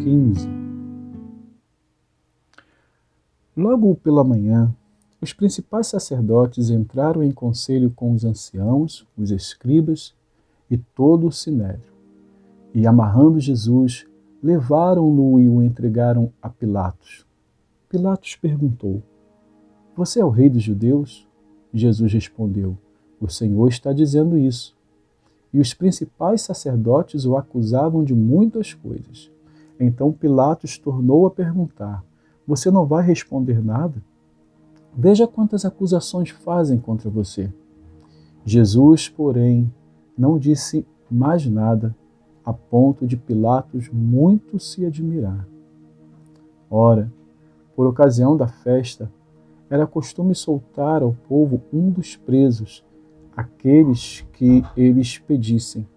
15. Logo pela manhã, os principais sacerdotes entraram em conselho com os anciãos, os escribas e todo o sinédrio. E, amarrando Jesus, levaram-no e o entregaram a Pilatos. Pilatos perguntou: Você é o rei dos judeus? Jesus respondeu: O Senhor está dizendo isso. E os principais sacerdotes o acusavam de muitas coisas. Então Pilatos tornou a perguntar: Você não vai responder nada? Veja quantas acusações fazem contra você. Jesus, porém, não disse mais nada, a ponto de Pilatos muito se admirar. Ora, por ocasião da festa, era costume soltar ao povo um dos presos, aqueles que eles pedissem.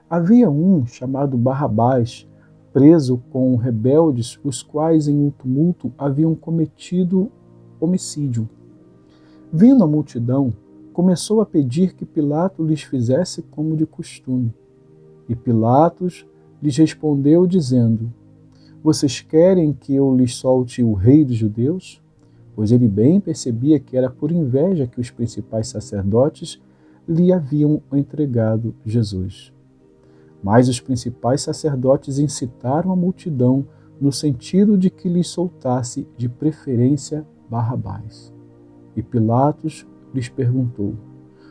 Havia um chamado Barrabás, preso com rebeldes, os quais em um tumulto haviam cometido homicídio. Vindo a multidão, começou a pedir que Pilatos lhes fizesse como de costume. E Pilatos lhes respondeu dizendo: Vocês querem que eu lhes solte o rei dos judeus? Pois ele bem percebia que era por inveja que os principais sacerdotes lhe haviam entregado Jesus. Mas os principais sacerdotes incitaram a multidão no sentido de que lhes soltasse de preferência Barrabás. E Pilatos lhes perguntou: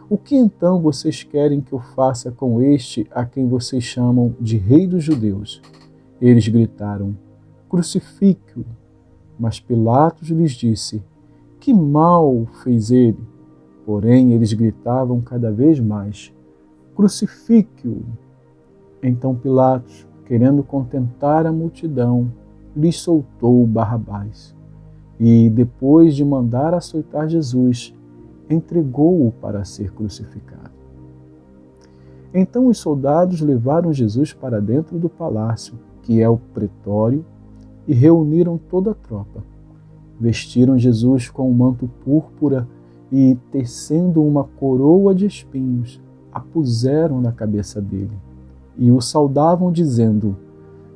O que então vocês querem que eu faça com este a quem vocês chamam de rei dos judeus? Eles gritaram: Crucifique-o. Mas Pilatos lhes disse: Que mal fez ele? Porém, eles gritavam cada vez mais: Crucifique-o. Então Pilatos, querendo contentar a multidão, lhes soltou Barrabás. E, depois de mandar açoitar Jesus, entregou-o para ser crucificado. Então os soldados levaram Jesus para dentro do palácio, que é o pretório, e reuniram toda a tropa. Vestiram Jesus com um manto púrpura e, tecendo uma coroa de espinhos, a puseram na cabeça dele. E o saudavam dizendo: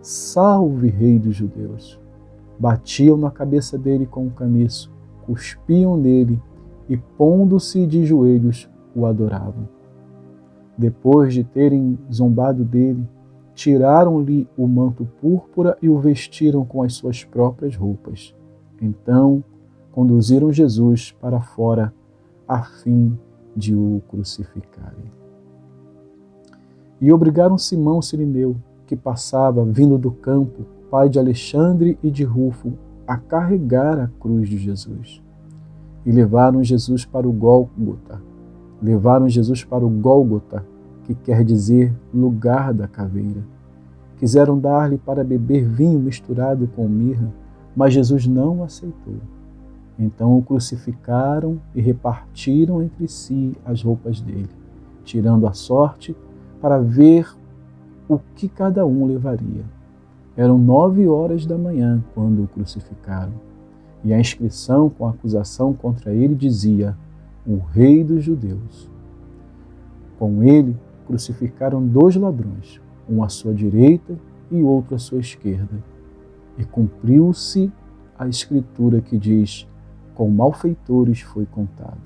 Salve, Rei dos Judeus! Batiam na cabeça dele com um caniço, cuspiam nele e, pondo-se de joelhos, o adoravam. Depois de terem zombado dele, tiraram-lhe o manto púrpura e o vestiram com as suas próprias roupas. Então, conduziram Jesus para fora, a fim de o crucificarem. E obrigaram Simão Cirineu, que passava, vindo do campo, pai de Alexandre e de Rufo, a carregar a cruz de Jesus. E levaram Jesus para o Gólgota. Que quer dizer lugar da caveira. Quiseram dar-lhe para beber vinho misturado com mirra, mas Jesus não aceitou. Então o crucificaram e repartiram entre si as roupas dele, tirando a sorte para ver o que cada um levaria. Eram 9h da manhã quando o crucificaram, e a inscrição com a acusação contra ele dizia: o Rei dos Judeus. Com ele crucificaram 2 ladrões, um à sua direita e outro à sua esquerda. E cumpriu-se a escritura que diz: com malfeitores foi contado.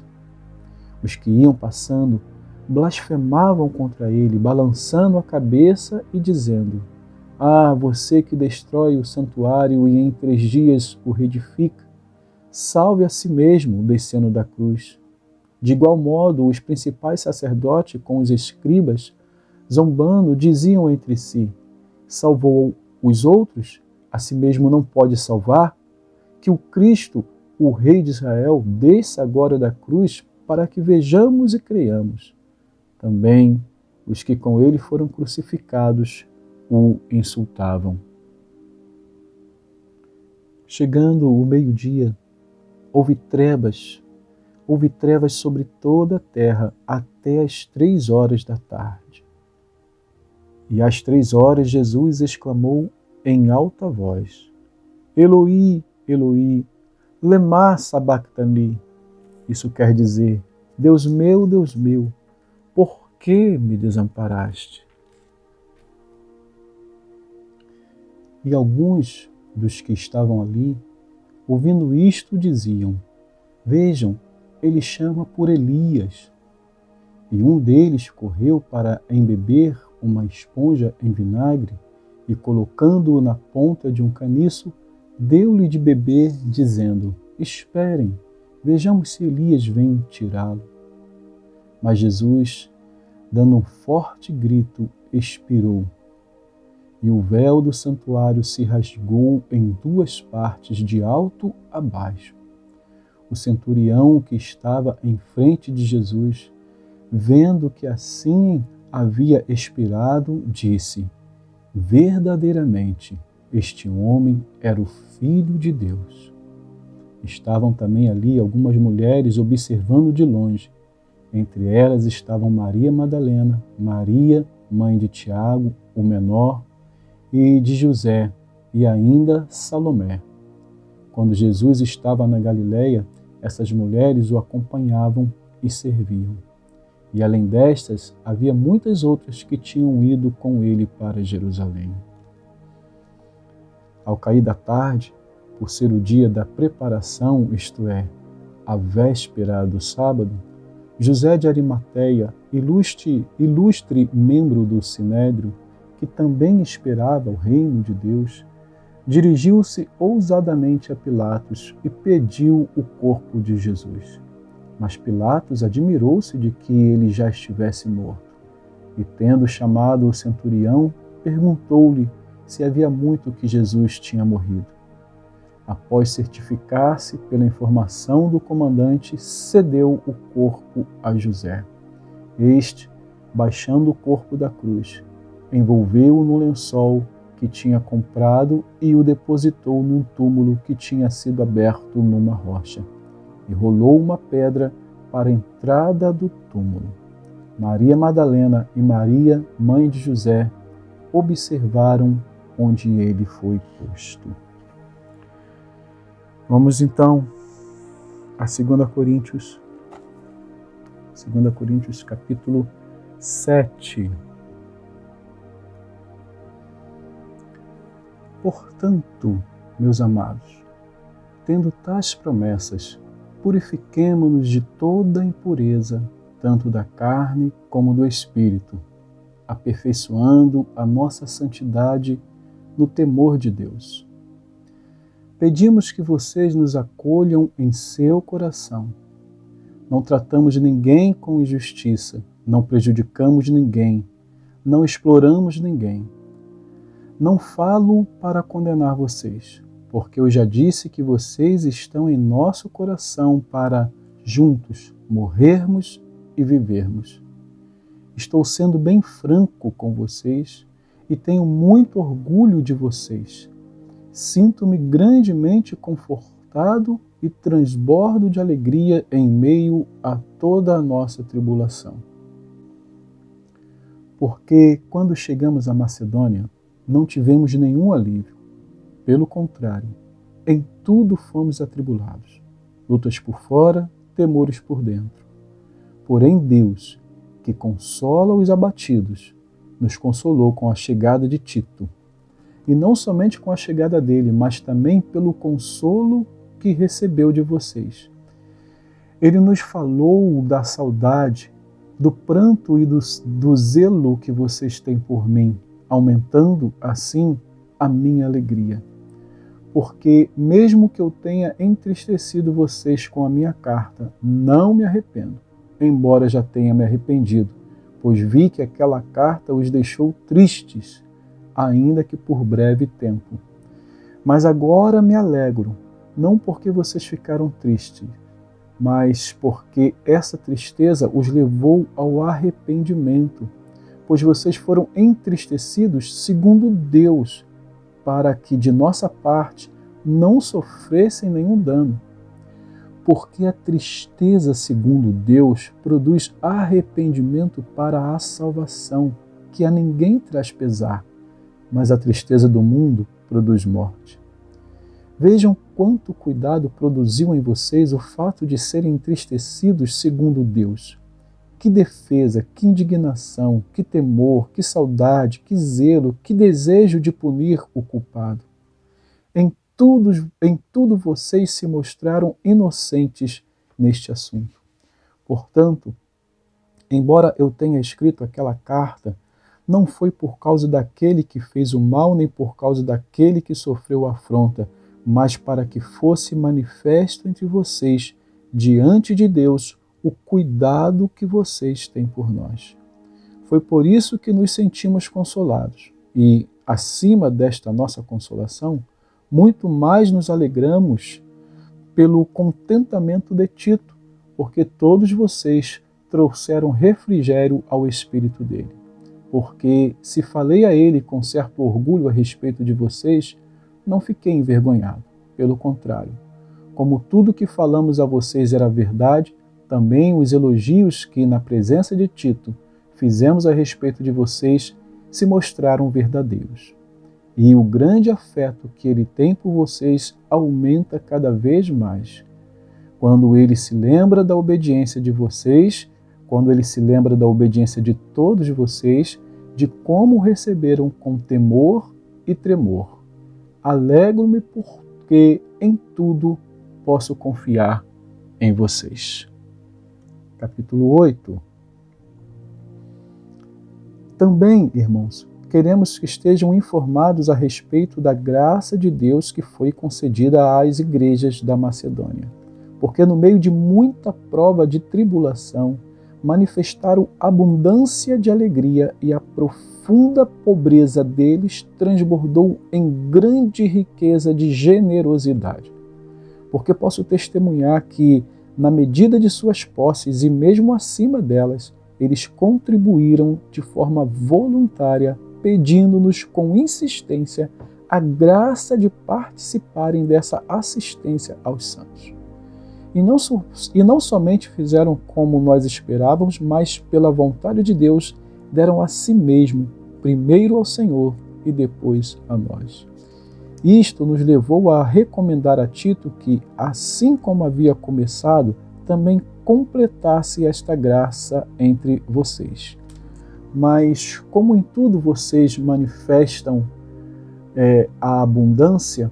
Os que iam passando blasfemavam contra ele, balançando a cabeça e dizendo: Ah, você que destrói o santuário e em 3 dias o reedifica, salve a si mesmo descendo da cruz. De igual modo, os principais sacerdotes com os escribas, zombando, diziam entre si: Salvou os outros, a si mesmo não pode salvar? Que o Cristo, o Rei de Israel, desça agora da cruz para que vejamos e creiamos. Também os que com ele foram crucificados o insultavam. Chegando o meio-dia, houve trevas sobre toda a terra até as 3h da tarde. E às 3h Jesus exclamou em alta voz: Eloi, Eloi, lema sabachthani. Isso quer dizer: Deus meu, por que me desamparaste? E alguns dos que estavam ali, ouvindo isto, diziam: Vejam, ele chama por Elias. E um deles correu para embeber uma esponja em vinagre e, colocando-o na ponta de um caniço, deu-lhe de beber, dizendo: Esperem, vejamos se Elias vem tirá-lo. Mas Jesus, dando um forte grito, expirou. E o véu do santuário se rasgou em duas partes, de alto a baixo. O centurião que estava em frente de Jesus, vendo que assim havia expirado, disse: Verdadeiramente, este homem era o Filho de Deus. Estavam também ali algumas mulheres observando de longe. Entre elas estavam Maria Madalena, Maria, mãe de Tiago, o menor, e de José, e ainda Salomé. Quando Jesus estava na Galileia, essas mulheres o acompanhavam e serviam. E além destas, havia muitas outras que tinham ido com ele para Jerusalém. Ao cair da tarde, por ser o dia da preparação, isto é, a véspera do sábado, José de Arimateia, ilustre membro do Sinédrio, que também esperava o reino de Deus, dirigiu-se ousadamente a Pilatos e pediu o corpo de Jesus. Mas Pilatos admirou-se de que ele já estivesse morto. E, tendo chamado o centurião, perguntou-lhe se havia muito que Jesus tinha morrido. Após certificar-se pela informação do comandante, cedeu o corpo a José. Este, baixando o corpo da cruz, envolveu-o no lençol que tinha comprado e o depositou num túmulo que tinha sido aberto numa rocha, e rolou uma pedra para a entrada do túmulo. Maria Madalena e Maria, mãe de José, observaram onde ele foi posto. Vamos então a 2 Coríntios capítulo 7. Portanto, meus amados, tendo tais promessas, purifiquemo-nos de toda impureza, tanto da carne como do espírito, aperfeiçoando a nossa santidade no temor de Deus. Pedimos que vocês nos acolham em seu coração. Não tratamos ninguém com injustiça, não prejudicamos ninguém, não exploramos ninguém. Não falo para condenar vocês, porque eu já disse que vocês estão em nosso coração para, juntos, morrermos e vivermos. Estou sendo bem franco com vocês e tenho muito orgulho de vocês. Sinto-me grandemente confortado e transbordo de alegria em meio a toda a nossa tribulação. Porque quando chegamos à Macedônia, não tivemos nenhum alívio. Pelo contrário, em tudo fomos atribulados. Lutas por fora, temores por dentro. Porém Deus, que consola os abatidos, nos consolou com a chegada de Tito. E não somente com a chegada dele, mas também pelo consolo que recebeu de vocês. Ele nos falou da saudade, do pranto e do zelo que vocês têm por mim, aumentando assim a minha alegria. Porque mesmo que eu tenha entristecido vocês com a minha carta, não me arrependo, embora já tenha me arrependido, pois vi que aquela carta os deixou tristes, ainda que por breve tempo. Mas agora me alegro, não porque vocês ficaram tristes, mas porque essa tristeza os levou ao arrependimento, pois vocês foram entristecidos segundo Deus, para que de nossa parte não sofressem nenhum dano. Porque a tristeza segundo Deus produz arrependimento para a salvação, que a ninguém traz pesar, mas a tristeza do mundo produz morte. Vejam quanto cuidado produziu em vocês o fato de serem entristecidos segundo Deus. que defesa, que indignação, que temor, que saudade, que zelo, que desejo de punir o culpado. Em tudo vocês se mostraram inocentes neste assunto. Portanto, embora eu tenha escrito aquela carta, não foi por causa daquele que fez o mal, nem por causa daquele que sofreu afronta, mas para que fosse manifesto entre vocês, diante de Deus, o cuidado que vocês têm por nós. Foi por isso que nos sentimos consolados. E, acima desta nossa consolação, muito mais nos alegramos pelo contentamento de Tito, porque todos vocês trouxeram refrigério ao espírito dele. Porque se falei a ele com certo orgulho a respeito de vocês, não fiquei envergonhado. Pelo contrário, como tudo que falamos a vocês era verdade, também os elogios que, na presença de Tito, fizemos a respeito de vocês se mostraram verdadeiros. E o grande afeto que ele tem por vocês aumenta cada vez mais. Quando ele se lembra da obediência de vocês, quando ele se lembra da obediência de todos vocês, de como receberam com temor e tremor. Alegro-me porque em tudo posso confiar em vocês. Capítulo 8. Também, irmãos, queremos que estejam informados a respeito da graça de Deus que foi concedida às igrejas da Macedônia. Porque no meio de muita prova de tribulação, manifestaram abundância de alegria e a profunda pobreza deles transbordou em grande riqueza de generosidade. Porque posso testemunhar que, na medida de suas posses e mesmo acima delas, eles contribuíram de forma voluntária, pedindo-nos com insistência a graça de participarem dessa assistência aos santos. E não somente fizeram como nós esperávamos, mas pela vontade de Deus deram a si mesmo, primeiro ao Senhor e depois a nós. Isto nos levou a recomendar a Tito que, assim como havia começado, também completasse esta graça entre vocês. Mas como em tudo vocês manifestam a abundância,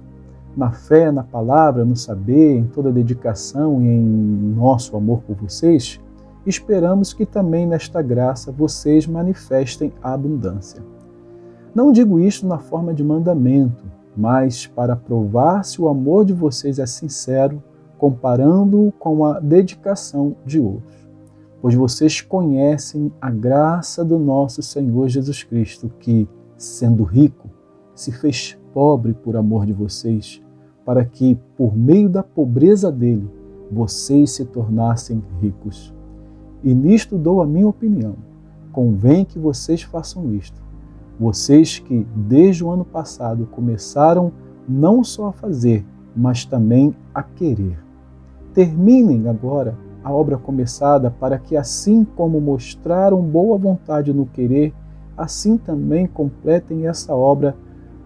na fé, na palavra, no saber, em toda a dedicação e em nosso amor por vocês, esperamos que também nesta graça vocês manifestem a abundância. Não digo isto na forma de mandamento, mas para provar se o amor de vocês é sincero, comparando-o com a dedicação de outros. Pois vocês conhecem a graça do nosso Senhor Jesus Cristo, que, sendo rico, se fez pobre por amor de vocês, para que, por meio da pobreza dele, vocês se tornassem ricos. E nisto dou a minha opinião. Convém que vocês façam isto. Vocês que, desde o ano passado, começaram não só a fazer, mas também a querer. Terminem agora a obra começada, para que, assim como mostraram boa vontade no querer, assim também completem essa obra,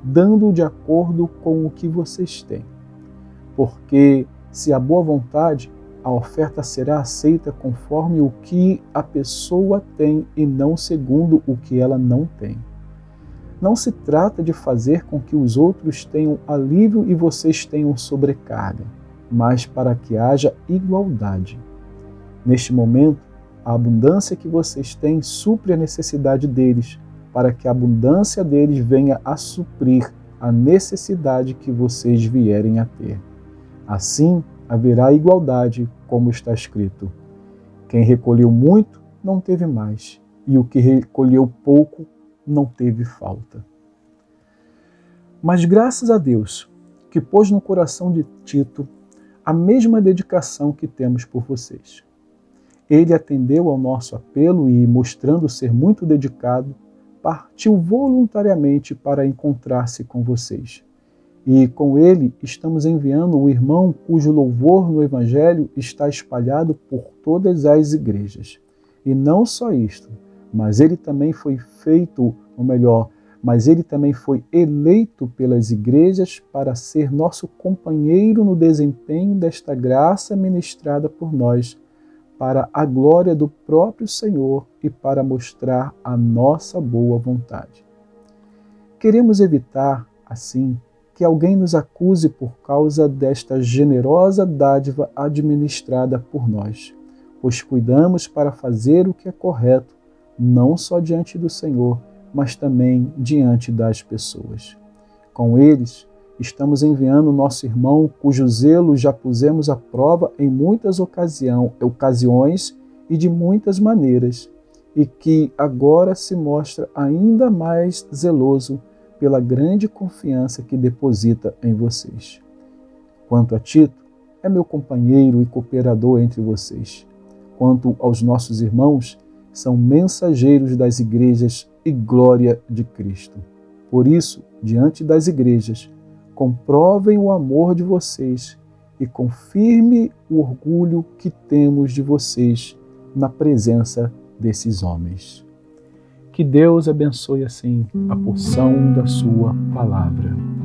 dando de acordo com o que vocês têm. Porque, se há boa vontade, a oferta será aceita conforme o que a pessoa tem e não segundo o que ela não tem. Não se trata de fazer com que os outros tenham alívio e vocês tenham sobrecarga, mas para que haja igualdade. Neste momento, a abundância que vocês têm supre a necessidade deles, para que a abundância deles venha a suprir a necessidade que vocês vierem a ter. Assim, haverá igualdade, como está escrito: quem recolheu muito, não teve mais, e o que recolheu pouco, não teve falta. Mas graças a Deus, que pôs no coração de Tito a mesma dedicação que temos por vocês. Ele atendeu ao nosso apelo e, mostrando ser muito dedicado, partiu voluntariamente para encontrar-se com vocês. E com ele estamos enviando o irmão cujo louvor no Evangelho está espalhado por todas as igrejas. E não só isto, mas ele também foi mas ele também foi eleito pelas igrejas para ser nosso companheiro no desempenho desta graça ministrada por nós, para a glória do próprio Senhor e para mostrar a nossa boa vontade. Queremos evitar, assim, que alguém nos acuse por causa desta generosa dádiva administrada por nós, pois cuidamos para fazer o que é correto, não só diante do Senhor, mas também diante das pessoas. Com eles, estamos enviando nosso irmão, cujo zelo já pusemos à prova em muitas ocasiões e de muitas maneiras, e que agora se mostra ainda mais zeloso pela grande confiança que deposita em vocês. Quanto a Tito, é meu companheiro e cooperador entre vocês. Quanto aos nossos irmãos, são mensageiros das igrejas e glória de Cristo. Por isso, diante das igrejas, comprovem o amor de vocês e confirme o orgulho que temos de vocês na presença desses homens. Que Deus abençoe assim a porção da sua palavra.